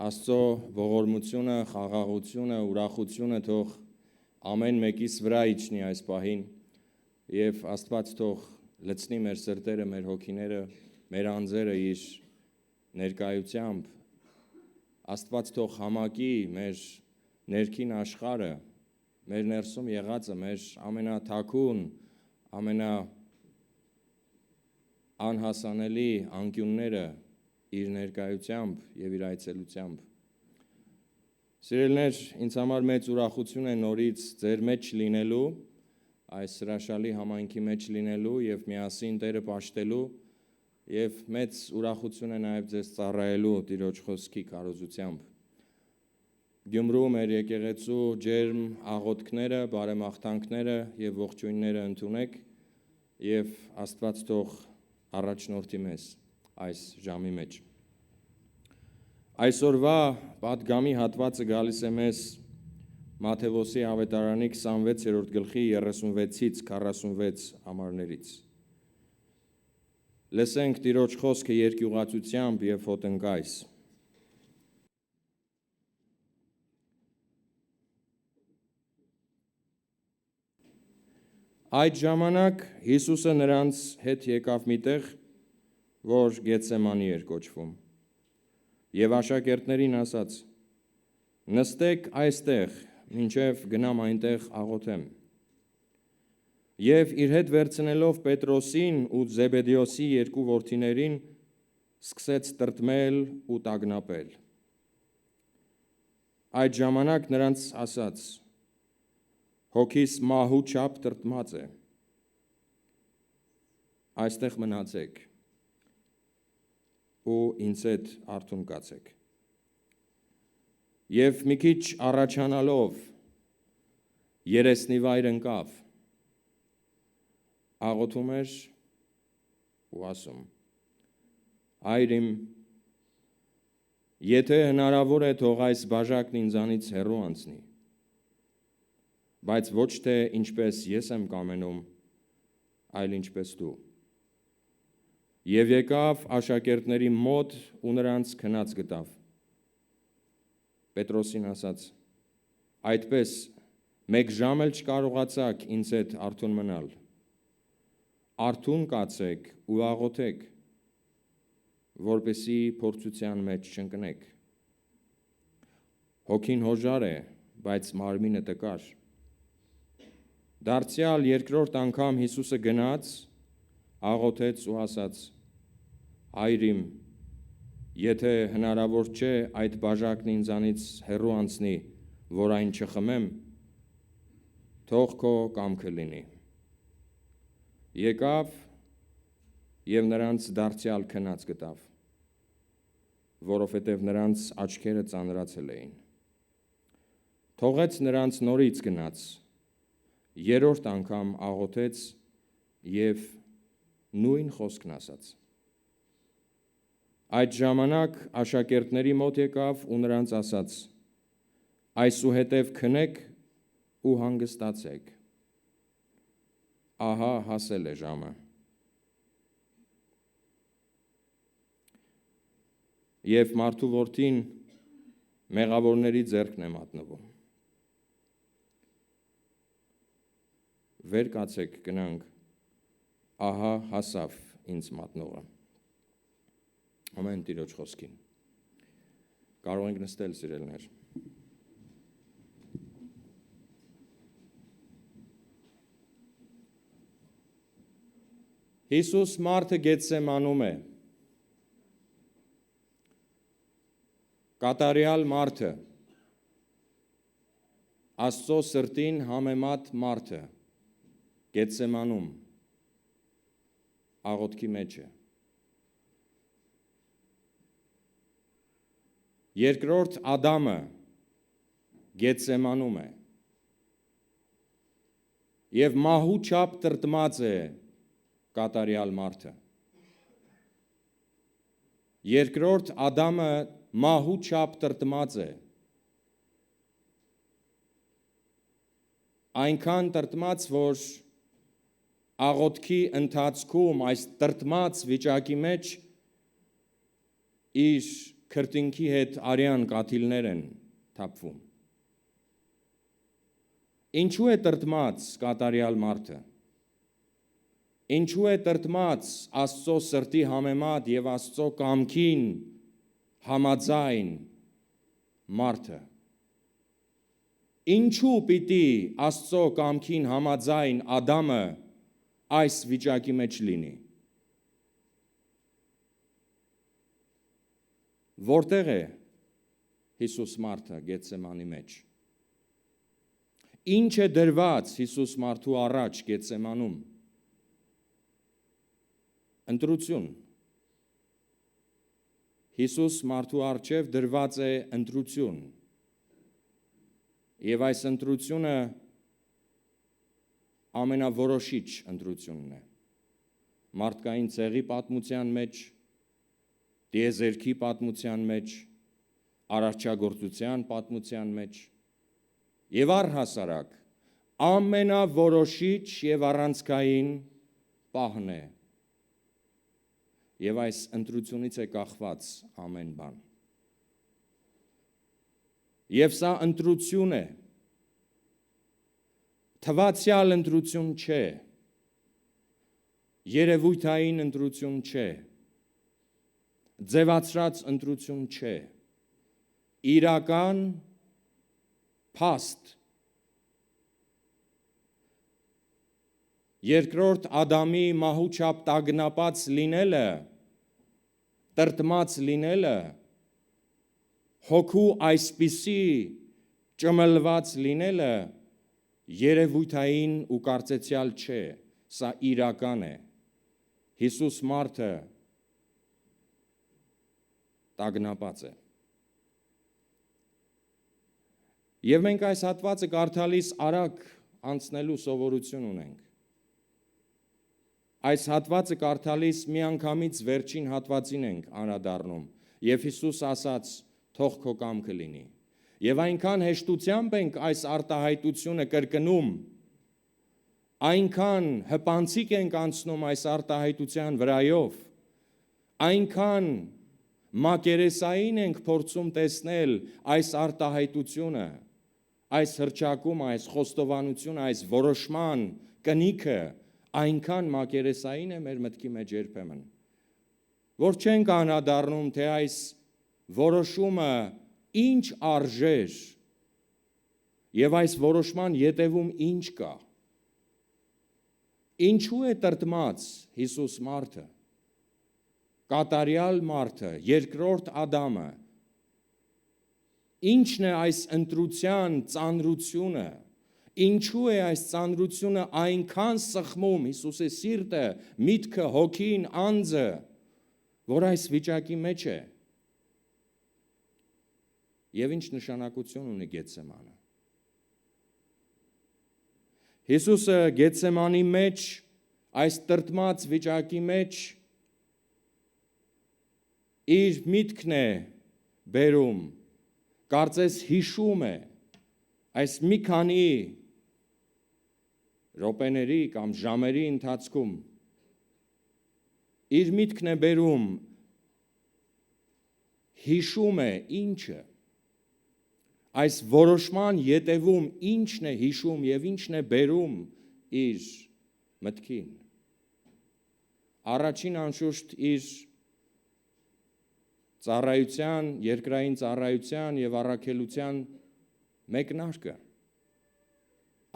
Աստծո ողորմությունը, խաղաղությունը, ուրախությունը թող ամեն մեկիս վրա իջնի այս պահին եւ Աստված թող լցնի մեր սրտերը, մեր հոգիները, մեր անձերը իր ներկայությամբ։ Աստված թող համակի մեր ներքին աշխարհը, մեր ներսում եղածը, մեր ամենաթաքուն, անհասանելի անկյունները իր ներկայությամբ եւ իր այցելությամբ։ Սիրելիներ, ինձ համար մեծ ուրախություն է նորից ձեր մեջ լինելու, այս հրաշալի համայնքի մեջ լինելու եւ միասին Տերը պաշտելու եւ մեծ ուրախություն է նաեւ ձեզ ծառայելու Տիրոջ խոսքի քարոզությամբ։ Գյումրու մեր եկեղեցու ջերմ աղոթքները, բարեմաղթանքները եւ ողջույնները ընդունեք եւ Աստված թող առաջնորդի մեզ այս ժամի մեջ։ Այսօրվա պատգամի հատվածը գալիս է մեզ Մատթեոսի ավետարանի 26-րդ գլխի 36-ից 46 համարներից։ Լսենք Տիրոջ խոսքը երկյուղացությամբ եւ հոտնկայս։ Այդ ժամանակ Հիսուսը նրանց հետ եկավ մի տեղ, որ Գեթսեմանի էր կոչվում, եւ աշակերտներին ասաց. «Նստեք այստեղ, մինչև գնամ այնտեղ աղոթեմ»։ Եվ իր հետ վերցնելով Պետրոսին ու Զեբեդեոսի երկու որդիներին, սկսեց տրտմել ու տագնապել։ Այդ ժամանակ նրանց ասաց. «Հոգիս մահու չափ տրտմած է, այստեղ մնացեք ու ինձ հետ արթուն կացեք»։ Եվ մի քիչ առաջանալով երեսնիվայր ընկավ, աղոթում էր ու ասում. «Հայր իմ, եթե հնարավոր է, թող այս բաժակն ինձանից հեռու անցնի, բայց ոչ թե ինչպես ես եմ կամենում, այլ ինչպես դու»։ Եվ եկավ աշակերտների մոտ ու նրանց քնած գտավ։ Պետրոսին ասաց. «Այդպես մեկ ժամ էլ չկարողացաք ինձ հետ արթուն մնալ։ Արթուն կացեք ու աղոթեք, որպեսզի փորձության մեջ չընկնեք։ Հոգին հոժար է, բայց մարմինը տկար»։ Դարձյալ երկրորդ անգամ Հիսուսը գնաց, աղոթեց ու ասաց. «Հայր իմ, եթե հնարավոր չէ այդ բաժակն ինձանից հեռու անցնի, որ այն չխմեմ, թող քո կամքը լինի»։ Եկավ եւ նրանց դարձյալ քնած գտավ, որովհետեւ նրանց աչքերը ծանրացել էին։ Թողեց նրանց նորից գնաց, երրորդ անգամ աղոթեց եւ նույն խոսքն ասաց։ Այդ ժամանակ աշակերտների մոտ եկավ ու նրանց ասաց. «Այսուհետև քնեք ու հանգստացեք, ահա հասել է ժամը»։ Եվ մարդու որդին մեղավորների ձեռքն է մատնվում։ Վեր կացեք գնանք, ահա հասավ ինձ մատնողը։ Ամեն Տիրոջ խոսքին։ Կարող ենք նստել, սիրելիներ։ Հիսուս մարդը Գեթսեմանում է։ Կատարյալ մարդը, Աստծո սրտին համեմատ մարդը Գեթսեմանում աղոթքի մեջ է։ Երկրորդ Ադամը Գեթսեմանում է եւ մահու չափ տրտմած է կատարյալ մարդը։ Երկրորդ Ադամը մահու չափ տրտմած է։ Այնքան տրտմած, որ աղոթքի ընթացքում այս տրտմած վիճակի մեջ իր քրտինքի հետ արյան կաթիլներ են թափվում։ Ինչու է տրտմած կատարյալ մարդը։ Ինչու է տրտմած Աստծո սրտի համեմատ եւ Աստծո կամքին համաձայն մարդը։ Ինչու պիտի Աստծո կամքին համաձայն Ադամը այս վիճակի մեջ լինի։ Որտեղ է Հիսուս մարդը Գեթսեմանի մեջ։ Ինչ է դրված Հիսուս մարդու առաջ Գեթսեմանում։ Ընտրություն։ Հիսուս մարդու առջև դրված է ընտրություն։ Եվ այս ընտրությունը ամենավորոշիչ ընտրությունն է։ Մարդկային ցեղի պատմության մեջ, տիեզերքի պատմության մեջ, արարչագործության պատմության մեջ եւ առհասարակ ամենավորոշիչ եւ առանցքային պահն է։ Եվ այս ընտրությունից է կախված ամեն բան։ Եվ սա ընտրություն է։ Թվացյալ ընտրություն չէ։ Երևույթային ընտրություն չէ։ Ձևացրած ընտրություն չէ։ Իրական փաստ։ Երկրորդ Ադամի մահու չափ տագնապած լինելը, տրտմած լինելը, հոգու այսպիսի ճմլված լինելը երևույթային ու կարծեցյալ չէ, սա իրական է։ Հիսուս մարդը տագնապած է։ Եվ մենք այս հատվածը կարդալիս արագ անցնելու սովորություն ունենք։ Այս հատվածը կարդալիս միանգամից վերջին հատվածին ենք անդրադառնում, եւ Հիսուս ասաց. «Թող քո կամքը լինի»։ Եվ այնքան հեշտությամբ ենք այս արտահայտությունը կրկնում, այնքան հպանցիկ ենք անցնում այս արտահայտության վրայով, այնքան մակերեսային ենք փորձում տեսնել այս արտահայտությունը, այս հռչակումը, այս խոստովանությունը, այս որոշման կնիքը, այնքան մակերեսային է մեր մտքի մեջ երբեմն, որ չենք անդրադառնում, թե այս որոշումը ինչ արժեր եւ այս որոշման ետևում ինչ կա։ Ինչու է տրտմած Հիսուս մարդը, կատարյալ մարդը, երկրորդ Ադամը։ Ինչն է այս ընտրության ծանրությունը։ Ինչու է այս ծանրությունը այնքան սխմում Հիսուսի սիրտը, միտքը, հոգին, անձը, որ այս վիճակի մեջ է։ Եվ ինչ նշանակություն ունի Գեթսեմանը։ Հիսուսը Գեթսեմանի մեջ, այս տրտմած վիճակի մեջ իր միտքն է բերում, կարծես հիշում է այս մի քանի րոպեների կամ ժամերի ընթացքում իր միտքն է բերում, հիշում է ինչը, այս որոշման ետևում ինչն է հիշում եւ ինչն է բերում իր մտքին։ Առաջին անշուշտ իր ծառայության, երկրային ծառայության եւ առաքելության մեկնարկը,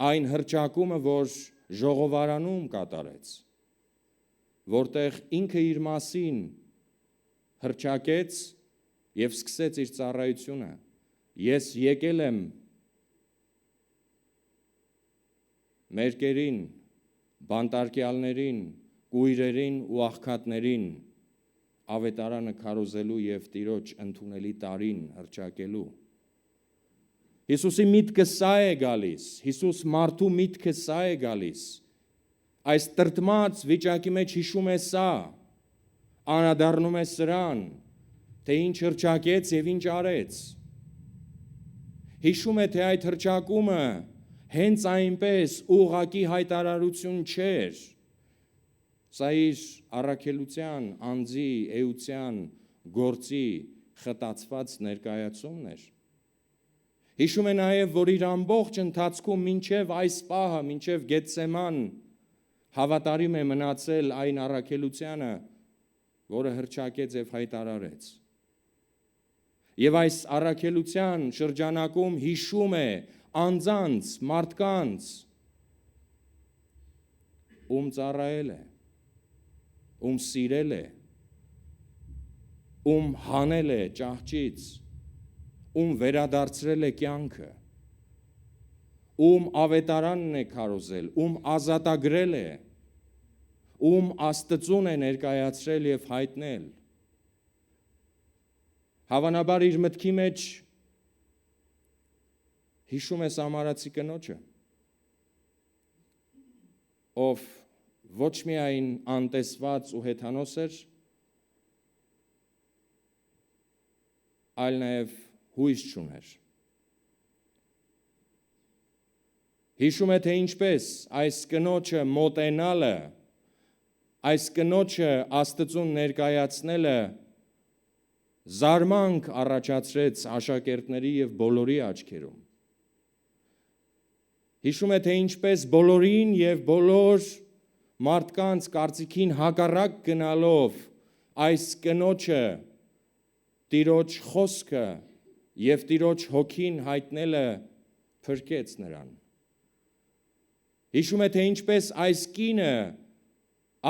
այն հռչակումը, որ ժողովարանում կատարեց, որտեղ ինքը իր մասին հռչակեց եւ սկսեց իր ծառայությունը։ Ես եկել եմ մերկերին, բանտարկյալներին, կույրերին ու աղքատներին ավետարանը քարոզելու եւ Տիրոջ ընդունելի տարին հռչակելու։ Հիսուսի միտքը սա է գալիս, Հիսուս մարդու միտքը սա է գալիս։ Այս տրտմած վիճակի մեջ հիշում է սա, անդրադառնում է սրան, թե ինչ հռչակեց եւ ինչ արեց։ Հիշում է, թե այդ հռչակումը հենց այնպես ուղղակի հայտարարություն չէր։ Սա իր առաքելության, անձի, էության, գործի խտացված ներկայացումն էր։ Հիշում է նաև, որ իր ամբողջ ընթացքում մինչև այս պահը, մինչև Գեթսեման հավատարիմ է մնացել այն առաքելությանը, որը հռչակեց եւ հայտարարեց։ Եվ այս առաքելության շրջանակում հիշում է անձանց, մարդկանց, ում ծառայել է, ում սիրել է, ում հանել է ճահճից, ում վերադարձրել է կյանքը, ում ավետարանն է քարոզել, ում ազատագրել է, ում Աստծուն է ներկայացրել եւ հայտնել։ Հավանաբար իր մտքի մեջ հիշում է Սամարացի կնոջը, ով ոչ միայն անտեսված ու հեթանոս էր, այլ նաև հույս չուներ։ Հիշում է, թե ինչպես այս կնոջը մոտենալը, այս կնոջը Աստծուն ներկայացնելը զարմանք առաջացրեց աշակերտների եւ բոլորի աչքերում։ Հիշում է, թե ինչպես բոլորին եւ բոլոր մարդկանց կարծիքին հակառակ գնալով այս կնոջը Տիրոջ խոսքը եւ Տիրոջ հոգին հայտնելը փրկեց նրան։ Հիշում է, թե ինչպես այս կինը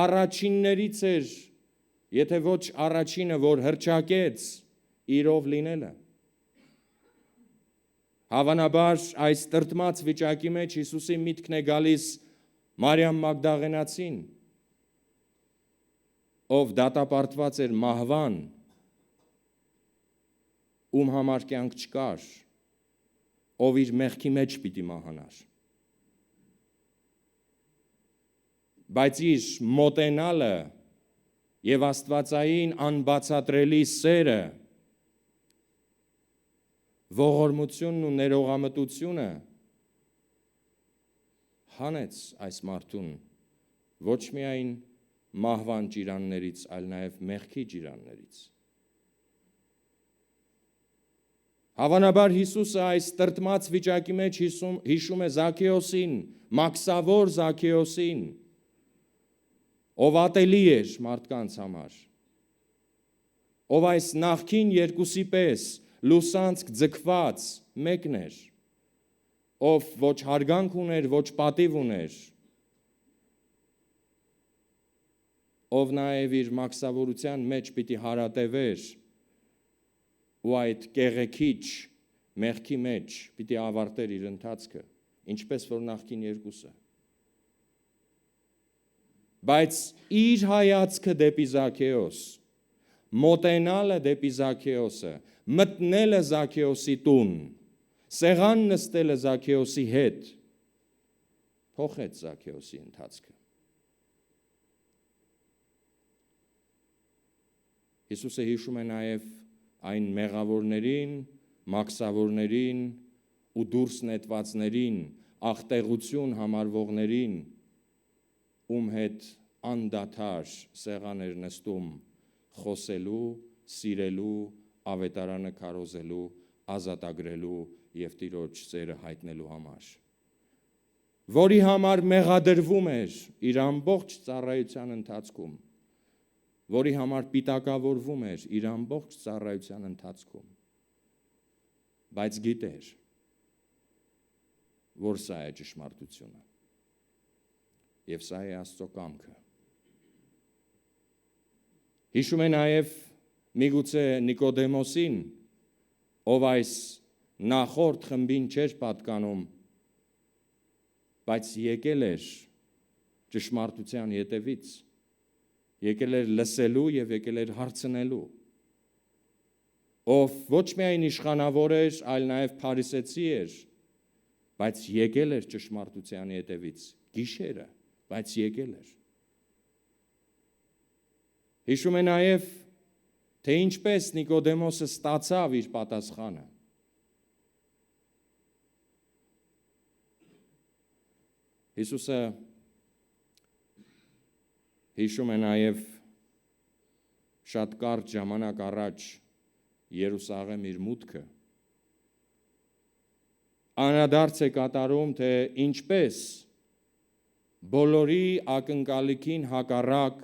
առաջիններից էր, եթե ոչ առաջինը, որ հռչակեց իրով լինելը։ Հավանաբար այս տրտմած վիճակի մեջ Հիսուսի միտքն է գալիս Մարիամ Մագդաղենացին, ով դատապարտված էր մահվան, ում համար կյանք չկար, ով իր մեղքի մեջ պիտի մահանար։ Բայց իր մոտենալը եւ Աստվածային անբացատրելի սերը, ողորմությունն ու ներողամտությունը հանեց այս մարդուն ոչ միայն մահվան ճիրաններից, այլ նաև մեղքի ճիրաններից։ Հավանաբար Հիսուսը այս տրտմած վիճակի մեջ հիշում է Զաքեոսին, մաքսավոր Զաքեոսին, ով ատելի էր մարդկանց համար, ով այս նախքին երկուսի պես լուսանցք ձգված մեկն էր, ով ոչ հարգանք ուներ, ոչ պատիվ ուներ, ով նաև իր մաքսավորության մեջ պիտի հարատևեր ու այդ կեղեքիչ մեղքի մեջ պիտի ավարտեր իր ընթացքը, ինչպես որ նախքին երկուսը։ Բայց իր հայացքը դեպի Զաքեոս, մոտենալը դեպի Զաքեոսը, մտնելը Զաքեոսի տուն, սեղան նստելը Զաքեոսի հետ, փոխեց Զաքեոսի ընթացքը։ Հիսուսը հիշում է նաև այն մեղավորներին, մաքսավորներին ու դուրս նետվածներին, աղտեղություն համարվողներին, ում հետ անդադար սեղան էր նստում խոսելու, սիրելու, ավետարանը քարոզելու, ազատագրելու եւ Տիրոջ սերը հայտնելու համար, որի համար մեղադրվում էր իր ամբողջ ծառայության ընթացքում, որի համար պիտակավորվում էր իր ամբողջ ծառայության ընթացքում, բայց գիտեր, որ սա է ճշմարտությունը եւ սա է Աստծո կամքը։ Հիշում է նաև միգուցե Նիկոդեմոսին, ով այս նախորդ խմբին չէր պատկանում, բայց եկել էր ճշմարտության ետևից, եկել էր լսելու եւ եկել էր հարցնելու, ով ոչ միայն իշխանավոր էր, այլ նաև փարիսեցի էր, բայց եկել էր ճշմարտության ետևից, գիշերը, բայց եկել էր։ Հիշում է նաև, թե ինչպես Նիկոդեմոսը ստացավ իր պատասխանը։ Հիսուսը հիշում է նաև շատ կարճ ժամանակ առաջ Երուսաղեմ իր մուտքը։ Անդրադարձ է կատարում, թե ինչպես բոլորի ակնկալիքին հակառակ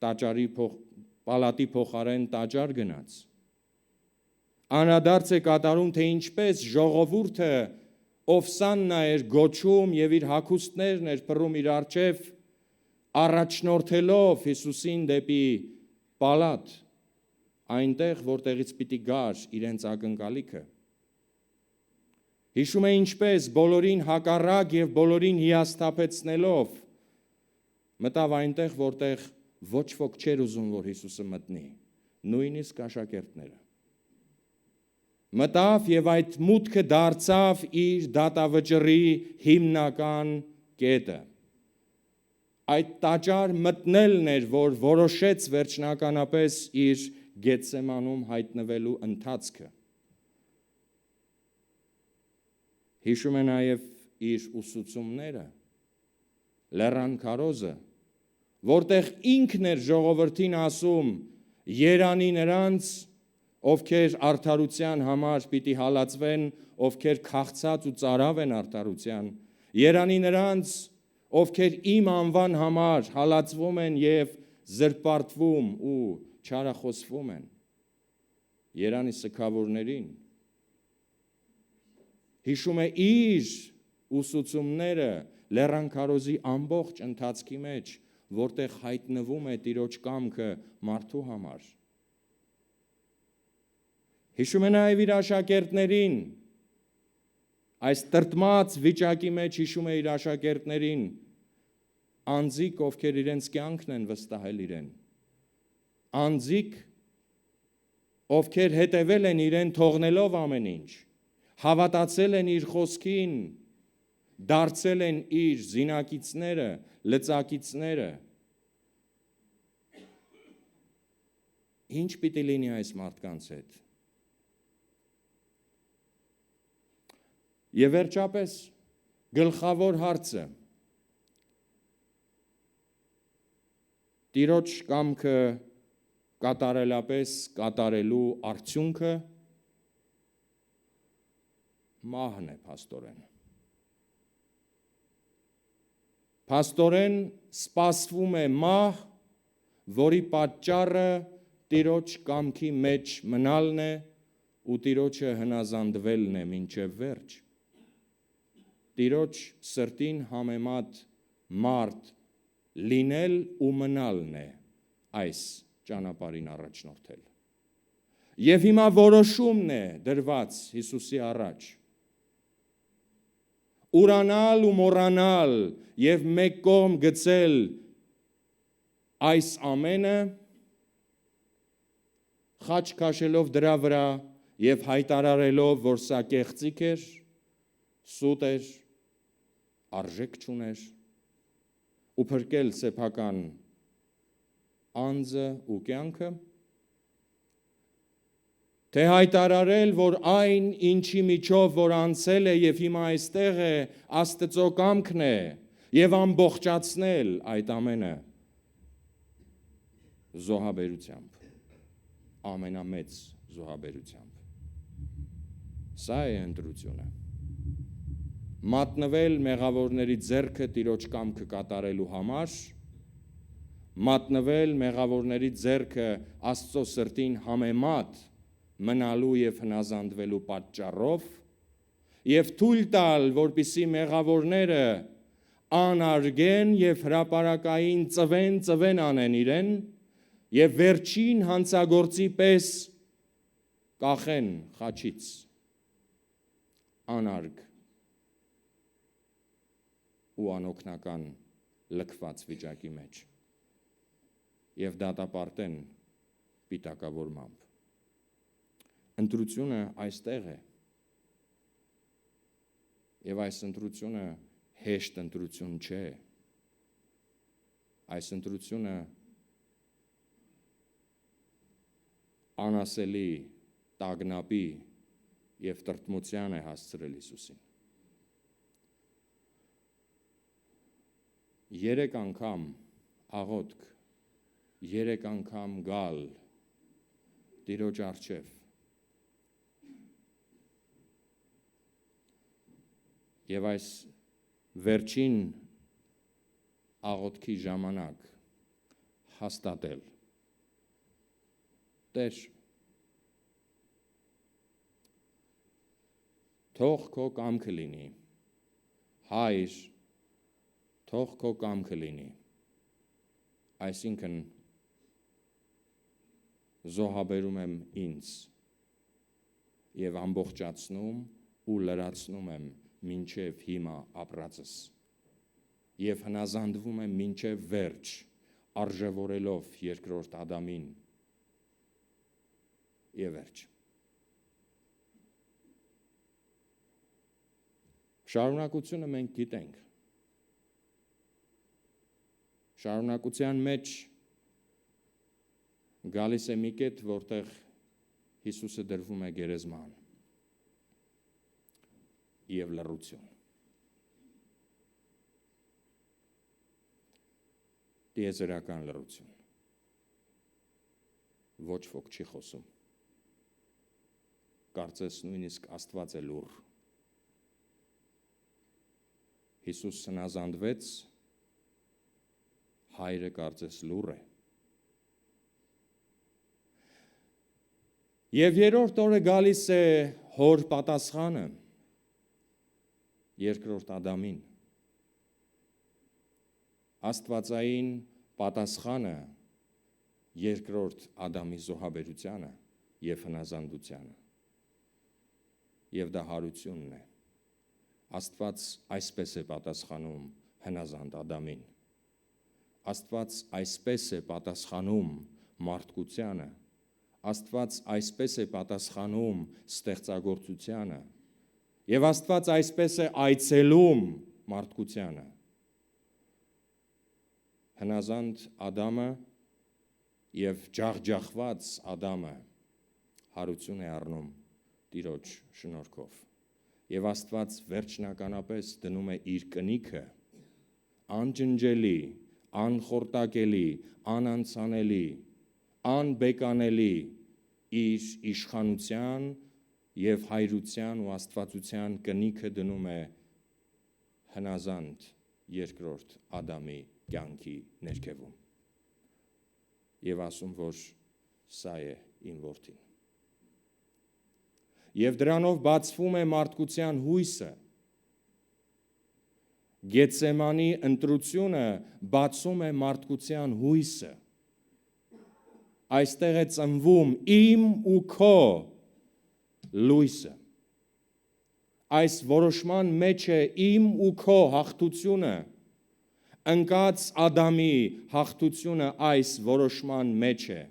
տաճարի պալատի փոխարեն տաճար գնաց։ Անդրադարձ է կատարում, թե ինչպես ժողովուրդը Օվսաննա էր գոչում եւ իր հագուստներն էր փռում իր առջև, առաջնորդելով Հիսուսին դեպի պալատ, այնտեղ, որտեղից պիտի գար իրենց ակնկալիքը։ Հիշում է ինչպես բոլորին հակառակ եւ բոլորին հիասթափեցնելով մտավ այնտեղ, որտեղ ոչ ոք չէր ուզում, որ Հիսուսը մտնի, նույնիսկ աշակերտները։ Մտավ եւ այդ մուտքը դարձավ իր դատավճռի հիմնական կետը։ Այդ տաճար մտնելն էր, որ որոշեց վերջնականապես իր Գեթսեմանում հայտնվելու ընթացքը։ Հիշում է նաև իր ուսուցումները, լեռան քարոզը, որտեղ ինքն էր ժողովրդին ասում. երանի նրանց, ովքեր արդարության համար պիտի հալածվեն, ովքեր քաղցած ու ծարավ են արդարության, երանի նրանց, ովքեր իմ անվան համար հալածվում են եւ զրպարտվում ու չարախոսվում են, երանի սգավորներին։ Հիշում է իր ուսուցումները լեռան քարոզի ամբողջ ընթացքի մեջ, որտեղ հայտնվում է Տիրոջ կամքը մարդու համար։ Հիշում է նաև իր աշակերտներին, այս տրտմած վիճակի մեջ հիշում է իր աշակերտներին, անձիկ, ովքեր իրենց կյանքն են վստահել իրեն, անձիկ, ովքեր հետևել են իրեն թողնելով ամեն ինչ, հավատացել են իր խոսքին, դարձել են իր զինակիցները, լծակիցները։ Ինչ պիտի լինի այս մարդկանց հետ։ Եվ վերջապես գլխավոր հարցը. Տիրոջ կամքը կատարելապես կատարելու արդյունքը մահն է, փաստորեն։ Փաստորեն սպասվում է մահ, որի պատճառը Տիրոջ կամքի մեջ մնալն է ու Տիրոջը հնազանդվելն է մինչև վերջ։ Տիրոջ սրտին համեմատ մարդ լինել ու մնալն է այս ճանապարհին առաջնորդել։ Եվ հիմա որոշումն է դրված Հիսուսի առաջ։ Ուրանալ ու մոռանալ եւ մեկ կողմ գցել այս ամենը, խաչ քաշելով դրա վրա եւ հայտարարելով, որ սա կեղծիք էր, սուտ էր, արժեք չուներ, ու փրկել սեփական անձը ու կյանքը, թե հայտարարել, որ այն ինչի միջով, որ անցել է եւ հիմա այստեղ է, Աստծո կամքն է, եւ ամբողջացնել այդ ամենը զոհաբերությամբ, ամենամեծ զոհաբերությամբ։ Սա է ընտրությունը։ Մատնվել մեղավորների ձեռքը Տիրոջ կամքը կատարելու համար, մատնվել մեղավորների ձեռքը Աստծո սրտին համեմատ մնալու եւ հնազանդվելու պատճառով եւ թույլ տալ, որպիսի մեղավորները անարգեն եւ հրապարակային ծվեն անեն իրեն եւ վերջին հանցագործի պես կախեն խաչից անարգ ու անօգնական լքված վիճակի մեջ եւ դատապարտեն պիտակավորմամբ։ Ընտրությունը այստեղ է։ Եվ այս ընտրությունը հեշտ ընտրություն չէ։ Այս ընտրությունը անասելի, տագնապի եւ տրտմության է հասցրել Հիսուսին։ 3 անգամ աղոթք, 3 անգամ գալ Տիրոջ առջև։ Եվ այս վերջին աղոթքի ժամանակ հաստատել. Տեր, թող քո կամքը լինի, Հայր, թող քո կամքը լինի, այսինքն զոհաբերում եմ ինձ և ամբողջացնում ու լրացնում եմ մինչև հիմա ապրածս և հնազանդվում եմ մինչև վերջ, արժևորելով երկրորդ Ադամին և վերջ։ Շարունակությունը մենք գիտենք։ Շարունակության մեջ գալիս է մի կետ, որտեղ Հիսուսը դրվում է գերեզման և լռություն։ Տիեզերական լռություն։ Ոչ ոք չի խոսում։ Կարծես նույնիսկ Աստված է լուռ։ Հիսուս հնազանդվեց, Հայրը կարծես լուռ է։ Եվ երրորդ օրը գալիս է հոր պատասխանը երկրորդ Ադամին։ Աստվածային պատասխանը երկրորդ Ադամի զոհաբերությանը և հնազանդությանը։ Եվ դա հարությունն է։ Աստված այսպես է պատասխանում հնազանդ Ադամին։ Աստված այսպես է պատասխանում մարդկությանը։ Աստված այսպես է պատասխանում ստեղծագործությանը։ Եվ Աստված այսպես է այցելում մարդկությանը։ Հնազանդ Ադամը և ջախջախված Ադամը հարություն է առնում Տիրոջ շնորհքով։ Եվ Աստված վերջնականապես դնում է իր կնիքը անջնջելի, անխորտակելի, անանցանելի, անբեկանելի իր իշխանության և հայրության ու աստվածության կնիքը դնում է հնազանդ երկրորդ Ադամի կյանքի ներքևում։ Եվ ասում, որ սա է իմ որդին։ Եվ դրանով բացվում է մարդկության հույսը։ Գեթսեմանի ընտրությունը բացում է մարդկության հույսը։ Այստեղ է ծնվում իմ ու քո լույսը։ Այս որոշման մեջ է իմ ու քո հաղթությունը, ընկած Ադամի հաղթությունը այս որոշման մեջ է։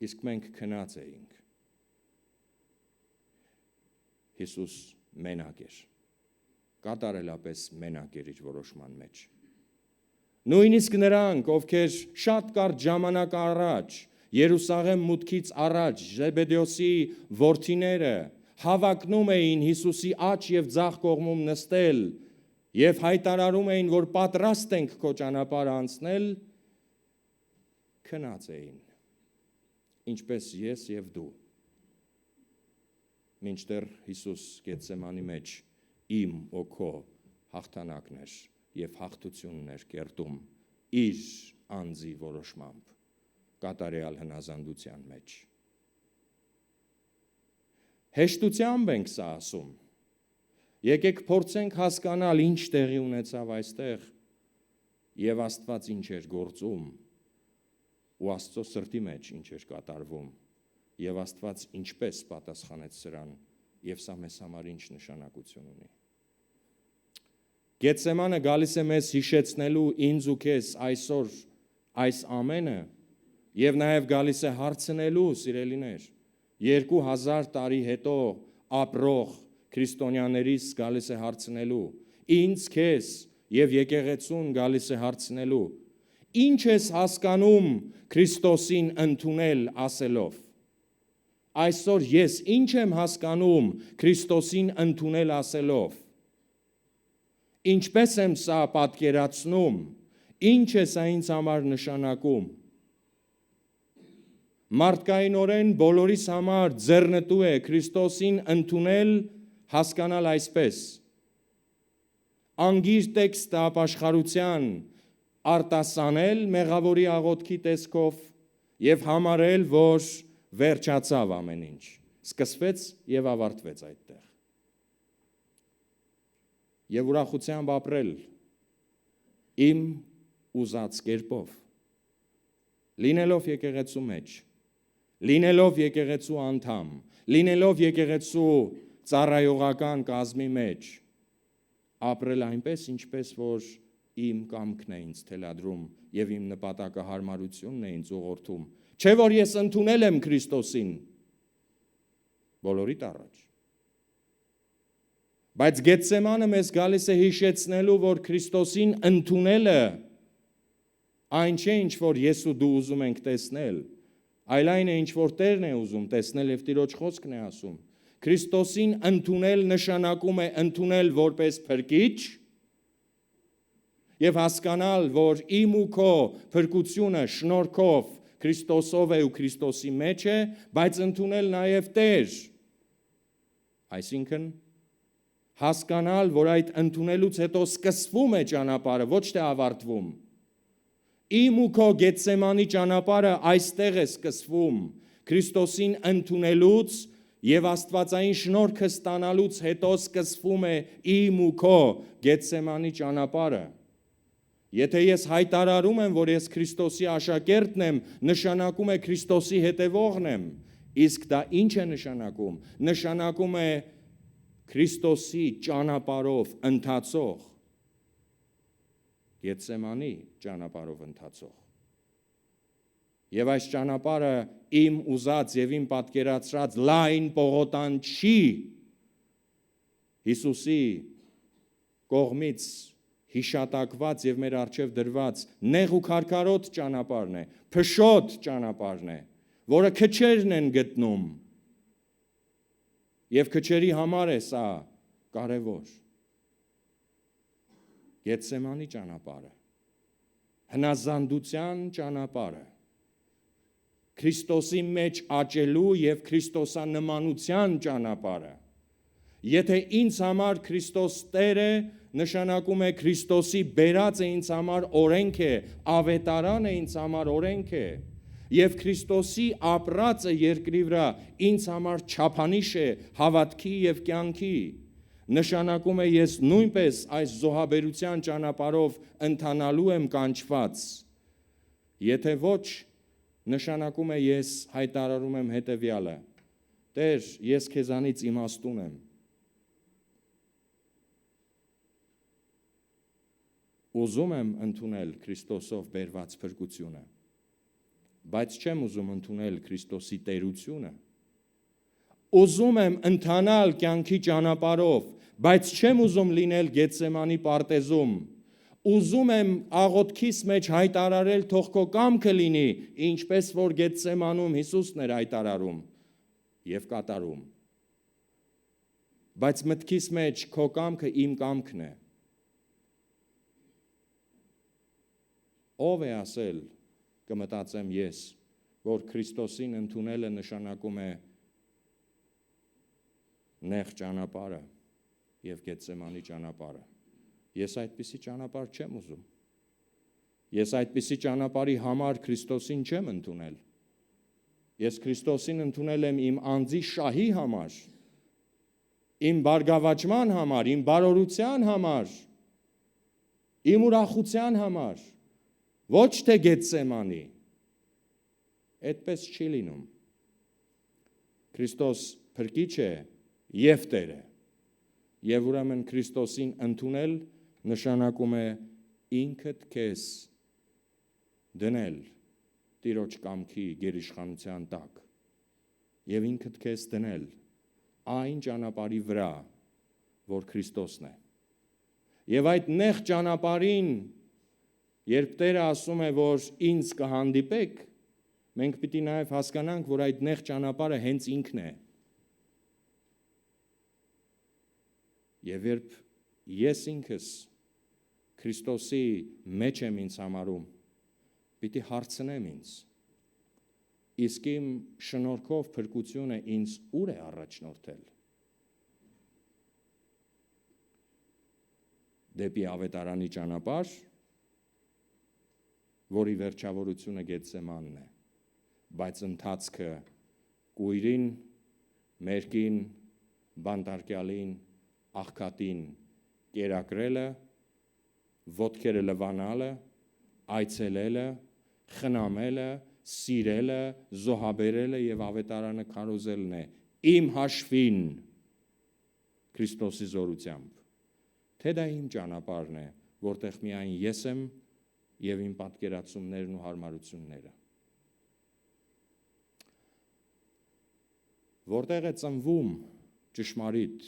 Իսկ մենք քնած էինք։ Հիսուս մենակ էր, կատարելապես մենակ էր իր որոշման մեջ։ Նույնիսկ նրանք, ովքեր շատ կարճ ժամանակ առաջ, Երուսաղեմ մուտքից առաջ, Զեբեդեոսի որդիները հավակնում էին Հիսուսի աջ և ձախ կողմում նստել և հայտարարում էին, որ պատրաստ ենք քո ճանապարհը անցնել, քնած էին, ինչպես ես և դու։ Մինչդեռ Հիսուս Գեթսեմանի մեջ իմ ու քո հաղթանակն էր և հաղթությունն էր կերտում իր անձի որոշմամբ կատարյալ հնազանդության մեջ։ Հեշտությամբ ենք սա ասում։ Եկեք փորձենք հասկանալ ինչ տեղի ունեցավ այստեղ և Աստված ինչ էր գործում ու Աստծո սրտի մեջ ինչ էր կատարվում և Աստված ինչպես պատասխանեց սրան և սա մեզ համար ինչ նշանակություն ունի։ Գեթսեմանը գալիս է մեզ հիշեցնելու ինձ ու քեզ այսօր այս ամենը և նաև գալիս է հարցնելու, սիրելիներ, 2000 տարի հետո ապրող քրիստոնյաներից գալիս է հարցնելու, ինձ քեզ և եկեղեցուն գալիս է հարցնելու, ինչ ես հասկանում Քրիստոսին ընդունել ասելով։ Այսօր ես ինչ եմ հասկանում Քրիստոսին ընդունել ասելով։ Ինչպես եմ սա պատկերացնում, ինչ է սա ինձ համար նշանակում։ Մարդկայինորեն բոլորիս համար ձեռնտու է Քրիստոսին ընդունել, հասկանալ այսպես. անգիր տեքստը ապաշխարության արտասանել մեղավորի աղոթքի տեսքով եւ համարել, որ վերջացավ ամեն ինչ, սկսվեց եւ ավարտվեց այդտեղ։ Եվ ուրախությամբ ապրել իմ ուզած կերպով, լինելով եկեղեցու մեջ, լինելով եկեղեցու անդամ, լինելով եկեղեցու ծառայողական կազմի մեջ, ապրել այնպես, ինչպես որ իմ կամքն է ինձ թելադրում եւ իմ նպատակը հարմարությունն է ինձ ուղղորդում, չէ որ ես ընդունել եմ Քրիստոսին բոլորիդ առաջ։ Բայց Գեթսեմանը մեզ գալիս է հիշեցնելու, որ Քրիստոսին ընդունելը այն չէ, ինչ որ ես ու դու ուզում ենք տեսնել, այլ այն է, ինչ որ Տերն է ուզում տեսնել եւ Տիրոջ խոսքն է ասում։ Քրիստոսին ընդունել նշանակում է ընդունել որպես փրկիչ եւ հասկանալ, որ իմ ու քո փրկությունը շնորհքով Քրիստոսով է ու Քրիստոսի մեջ է, բայց ընդունել նաեւ Տեր։ Այսինքն հասկանալ, որ այդ ընդունելուց հետո սկսվում է ճանապարհը, ոչ թե ավարտվում։ Իմ ու քո Գեթսեմանի ճանապարհը այստեղ է սկսվում, Քրիստոսին ընդունելուց եւ Աստվածային շնորհքը ստանալուց հետո սկսվում է իմ ու քո Գեթսեմանի ճանապարհը։ Եթե ես հայտարարում եմ, որ ես Քրիստոսի աշակերտն եմ, նշանակում է Քրիստոսի հետևողն եմ, իսկ դա ինչ է նշանակում։ Նշանակում է Քրիստոսի ճանապարհով ընթացող, Գեթսեմանի ճանապարհով ընթացող։ Եվ այս ճանապարհը իմ ուզած եւ իմ պատկերացրած լայն պողոտան չի Հիսուսի կողմից հիշատակված եւ մեր առջեւ դրված նեղ ու քարքարոտ ճանապարհն է, փշոտ ճանապարհն է, որը քչերն են գտնում։ Եվ քչերի համար է սա կարևոր։ Գեթսեմանի ճանապարհը, հնազանդության ճանապարհը, Քրիստոսի մեջ աճելու եւ Քրիստոսանմանության ճանապարհը։ Եթե ինձ համար Քրիստոս Տեր է, նշանակում է Քրիստոսի բերած է ինձ համար օրենք է, ավետարան է ինձ համար օրենք է, եւ Քրիստոսի ապրածը երկրի վրա ինձ համար չափանիշ է հավատքի եւ կյանքի։ Նշանակում է ես նույնպես այս զոհաբերության ճանապարհով ընթանալու եմ կանչված։ Եթե ոչ, նշանակում է ես հայտարարում եմ հետևյալը. Տեր, ես քեզանից իմաստուն եմ։ Ուզում եմ ընդունել Քրիստոսով բերված փրկությունը, բայց չեմ ուզում ընդունել Քրիստոսի տերությունը։ Ուզում եմ ընթանալ կյանքի ճանապարհով, բայց չեմ ուզում լինել Գեթսեմանի պարտեզում։ Ուզում եմ աղոթքիս մեջ հայտարարել թող քո կամքը լինի, ինչպես որ Գեթսեմանում Հիսուսն էր հայտարարում եւ կատարում։ Բայց մտքիս մեջ քո կամքը իմ կամքն է։ Ով է ասել, կմտածեմ ես, որ Քրիստոսին ընդունելը նշանակում է նեղ ճանապարհը եւ Գեթսեմանի ճանապարհը։ Ես այդպիսի ճանապարհ չեմ ուզում։ Ես այդպիսի ճանապարհի համար Քրիստոսին չեմ ընդունել։ Ես Քրիստոսին ընդունել եմ իմ անձի շահի համար, իմ բարգավաճման համար, իմ բարօրության համար, իմ ուրախության համար, ոչ թե Գեթսեմանի։ Այդպես չի լինում։ Քրիստոս փրկիչ է եւ Տեր է։ Եվ ուրեմն Քրիստոսին ընդունել նշանակում է ինքդ քեզ դնել Տիրոջ կամքի գերիշխանության տակ եւ ինքդ քեզ դնել այն ճանապարհի վրա, որ Քրիստոսն է։ Եվ այդ նեղ ճանապարհին, երբ Տերը ասում է, որ ինձ կհանդիպեք, մենք պիտի նաև հասկանանք, որ այդ նեղ ճանապարհը հենց ինքն է։ Եվ երբ ես ինքս Քրիստոսի մեջ եմ ինձ համարում, պիտի հարցնեմ ինձ. Իսկ իմ շնորհքով փրկությունը ինձ ուր է առաջնորդել։ Դեպի ավետարանի ճանապարհ, որի վերջավորությունը Գեթսեմանն է, բայց ընթացքը կույրին, մերկին, բանտարկյալին, աղքատին կերակրելը, ոտքերը լվանալը, այցելելը, խնամելը, սիրելը, զոհաբերելը եւ ավետարանը քարոզելն է իմ հաշվին Քրիստոսի զորությամբ։ Թե դա իմ ճանապարհն է, որտեղ միայն ես եմ եւ իմ պատկերացումներն ու հարմարությունները։ Որտեղ է ծնվում ճշմարիտ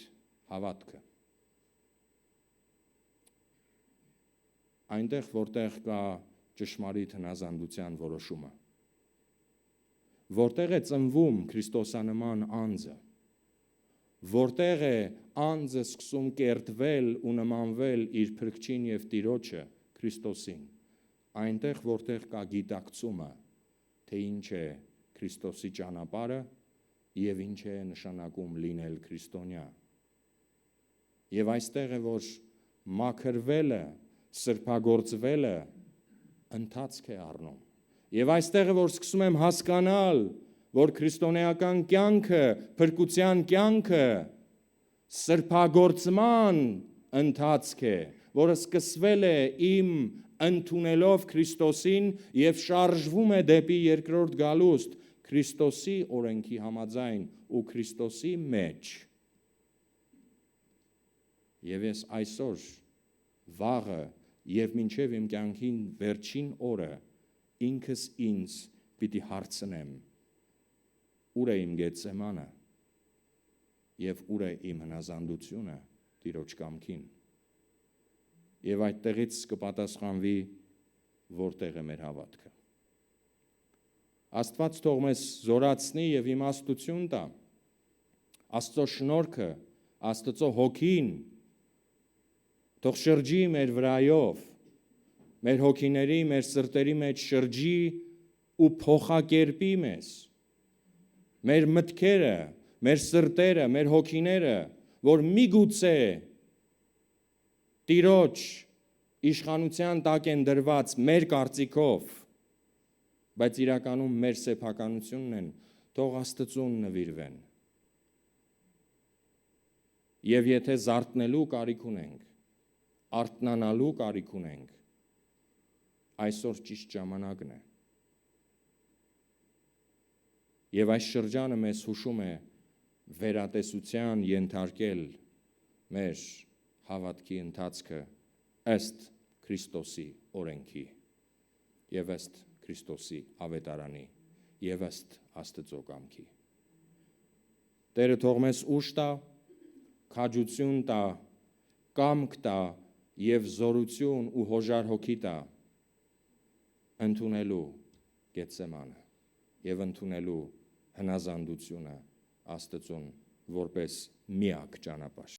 հավատքը։ Այնտեղ, որտեղ կա ճշմարիտ հնազանդության որոշումը։ Որտեղ է ծնվում քրիստոսանման անձը։ Որտեղ է անձը սկսում կերտվել ու նմանվել իր փրկչին եւ Տիրոջը Քրիստոսին։ Այնտեղ, որտեղ կա գիտակցումը, թե ինչ է Քրիստոսի ճանապարհը եւ ինչ է նշանակում լինել քրիստոնյա։ Եվ այստեղ է, որ մաքրվելը, սրբագործվելը ընթացք է առնում։ Եվ այստեղ է, որ սկսում եմ հասկանալ, որ քրիստոնեական կյանքը, փրկության կյանքը սրբագործման ընթացք է, որը սկսվել է իմ ընդունելով Քրիստոսին եւ շարժվում է դեպի երկրորդ գալուստ Քրիստոսի օրենքի համաձայն ու Քրիստոսի մեջ։ Եվ ես այսօր վաղը եւ մինչեւ իմ կյանքի վերջին օրը ինքս ինձ պիտի հարցնեմ. ուր է իմ Գեթսեմանը եւ ուր է իմ հնազանդությունը Տիրոջ կամքին։ Եվ այդտեղից կպատասխանվի որտեղ է մեր հավատքը։ Աստված թող մեզ զորացնի եւ իմաստություն տա։ Աստծո շնորհքը, Աստծո հոգին թող շրջի մեր վրայով, մեր հոգիների, մեր սրտերի մեջ շրջի ու փոխակերպի մեզ։ Մեր մտքերը, մեր սրտերը, մեր հոգիները, որ միգուցե Տիրոջ իշխանության տակ են դրված մեր կարծիքով, բայց իրականում մեր սեփականությունն են, թող Աստծուն նվիրվեն։ Եվ եթե զարթնելու կարիք ունենք, արթնանալու կարիք ունենք, այսօր ճիշտ ժամանակն է։ Եվ այս շրջանը մեզ հուշում է վերատեսության ենթարկել մեր հավատքի ընթացքը ըստ Քրիստոսի օրենքի եւ ըստ Քրիստոսի ավետարանի եւ ըստ Աստծո կամքի։ Տերը թող մեզ ուժ տա, քաջություն տա, կամք տա եւ զորություն ու հոժար հոգի տա ընդունելու Գեթսեմանը եւ ընդունելու հնազանդությունը Աստծուն որպես միակ ճանապարհ։